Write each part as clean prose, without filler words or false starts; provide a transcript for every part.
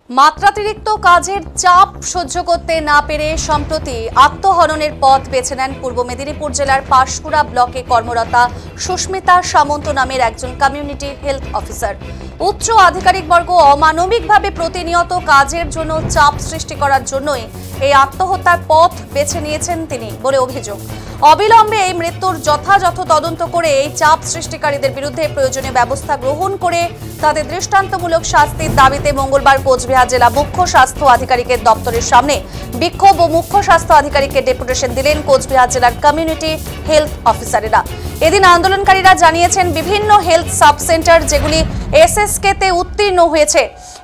মাত্রাতিরিক্ত কাজের চাপ সহ্য করতে না পেরে সম্প্রতি আত্মহননের পথ বেছে নেন পূর্ব মেদিনীপুর জেলার পাঁশকুড়া ব্লকে কর্মরতা সুস্মিতা সামন্ত নামের একজন কমিউনিটি হেলথ অফিসার। উচ্চ আধিকারিকবর্গ অমানবিকভাবে প্রতিনিয়ত কাজের জন্য চাপ সৃষ্টি করার জন্যই এই আত্মহত্যার পথ বেছে নিয়েছেন তিনি বলে অভিযোগ। অবিলম্বে এই মৃত্যুর যথাযথ তদন্ত করে এই চাপ সৃষ্টিকারীদের বিরুদ্ধে প্রয়োজনীয় ব্যবস্থা গ্রহণ করে তাদের দৃষ্টান্তমূলক শাস্তির দাবিতে মঙ্গলবার কোচবিহার জেলা মুখ্য স্বাস্থ্য আধিকারিকের দপ্তরের সামনে বিক্ষোভ ও মুখ্য স্বাস্থ্য আধিকারিককে ডেপুটেশন দিলেন কোচবিহার জেলার কমিউনিটি হেলথ অফিসারেরা। এদিন আন্দোলনকারীরা জানিয়েছেন বিভিন্ন হেলথ সাব সেন্টার যেগুলি এসএসকে-তে উত্তীর্ণ হয়েছে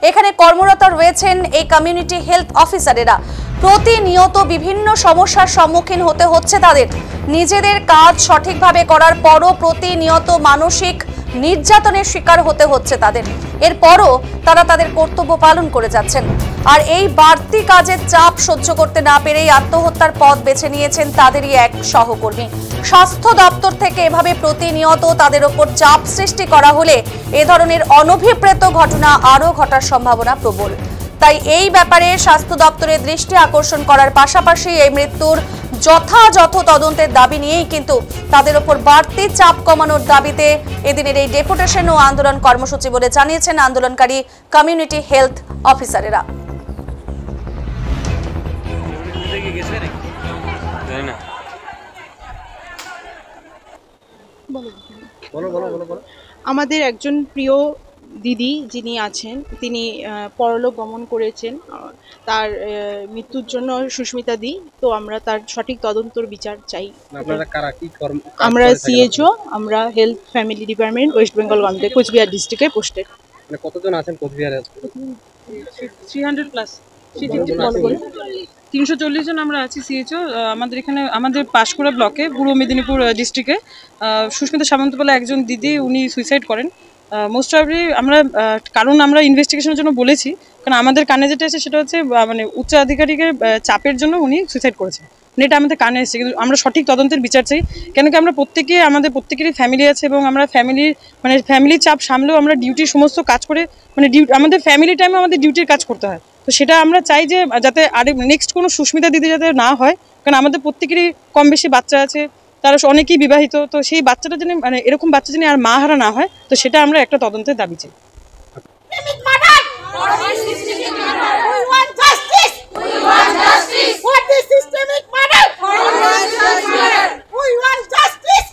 এখানে কর্মরত রয়েছেন এই কমিউনিটি হেলথ অফিসারেরা। প্রতিনিয়ত বিভিন্ন সমস্যার সম্মুখীন হতে হচ্ছে তাদের। নিজেদের কাজ সঠিকভাবে করার পরও প্রতিনিয়ত মানসিক নির্যাতনের শিকার হতে হচ্ছে তাদের। এরপরও তারা তাদের কর্তব্য পালন করে যাচ্ছেন। আর এই বাড়তি কাজের চাপ সহ্য করতে না পেরেই আত্মহত্যার পথ বেছে নিয়েছেন তাদেরই এক সহকর্মী। স্বাস্থ্য দপ্তর থেকে এভাবে প্রতিনিয়ত তাদের ওপর চাপ সৃষ্টি করা হলে এ ধরনের অনভিপ্রেত ঘটনা আরও ঘটার সম্ভাবনা প্রবল। তাই এই ব্যাপারে স্বাস্থ্য দপ্তরের দৃষ্টি আকর্ষণ করার পাশাপাশি এই মৃত্যুর যথাযথ তদন্তের দাবি নিয়েই কিন্তু তাদের ওপর বাড়তি চাপ কমানোর দাবিতে এদিনের এই ডেপুটেশন ও আন্দোলন কর্মসূচি বলে জানিয়েছেন আন্দোলনকারী কমিউনিটি হেলথ অফিসারেরা। আমাদের একজন প্রিয় দিদি যিনি আছেন তিনি পরলোক গমন করেছেন। তার মৃত্যুর জন্য সুস্মিতা দি, তো আমরা তার সঠিক তদন্তর বিচার চাই। আমরা সিএইচও, আমরা health family department, west Bengal government, Cooch Behar ডিস্ট্রিক্টে পোস্টেড। কতজন আছেন কোচবিহারে? 300 প্লাস, 340 জন আমরা আছি সিএইচও। আমাদের এখানে আমাদের পাঁশকুড়া ব্লকে পূর্ব মেদিনীপুর ডিস্ট্রিক্টে সুস্মিতা সামন্ত বলে একজন দিদি, উনি সুইসাইড করেন। মোস্ট প্রবাবলি আমরা কারণ আমরা ইনভেস্টিগেশনের জন্য বলেছি, কারণ আমাদের কানে যেটা এসে সেটা হচ্ছে মানে উচ্চ আধিকারিকের চাপের জন্য উনি সুইসাইড করেছেন। এটা আমাদের কানে এসেছে, কিন্তু আমরা সঠিক তদন্তের বিচার চাই। কেন কি আমরা আমাদের প্রত্যেকেরই ফ্যামিলি আছে এবং আমরা ফ্যামিলির চাপ সামলেও আমরা ডিউটির সমস্ত কাজ করে আমাদের ফ্যামিলি টাইমে আমাদের ডিউটির কাজ করতে হয়। তো সেটা আমরা চাই যে যাতে নেক্সট কোনো সুস্মিতা দিদি যাতে না হয়, কারণ আমাদের প্রত্যেকেরই কম বেশি বাচ্চা আছে, তারা অনেকেই বিবাহিত। তো সেই বাচ্চাটা যেন এরকম বাচ্চা যেন আর মা হারা না হয়, তো সেটা আমরা একটা তদন্তের দাবি চাই। We want justice.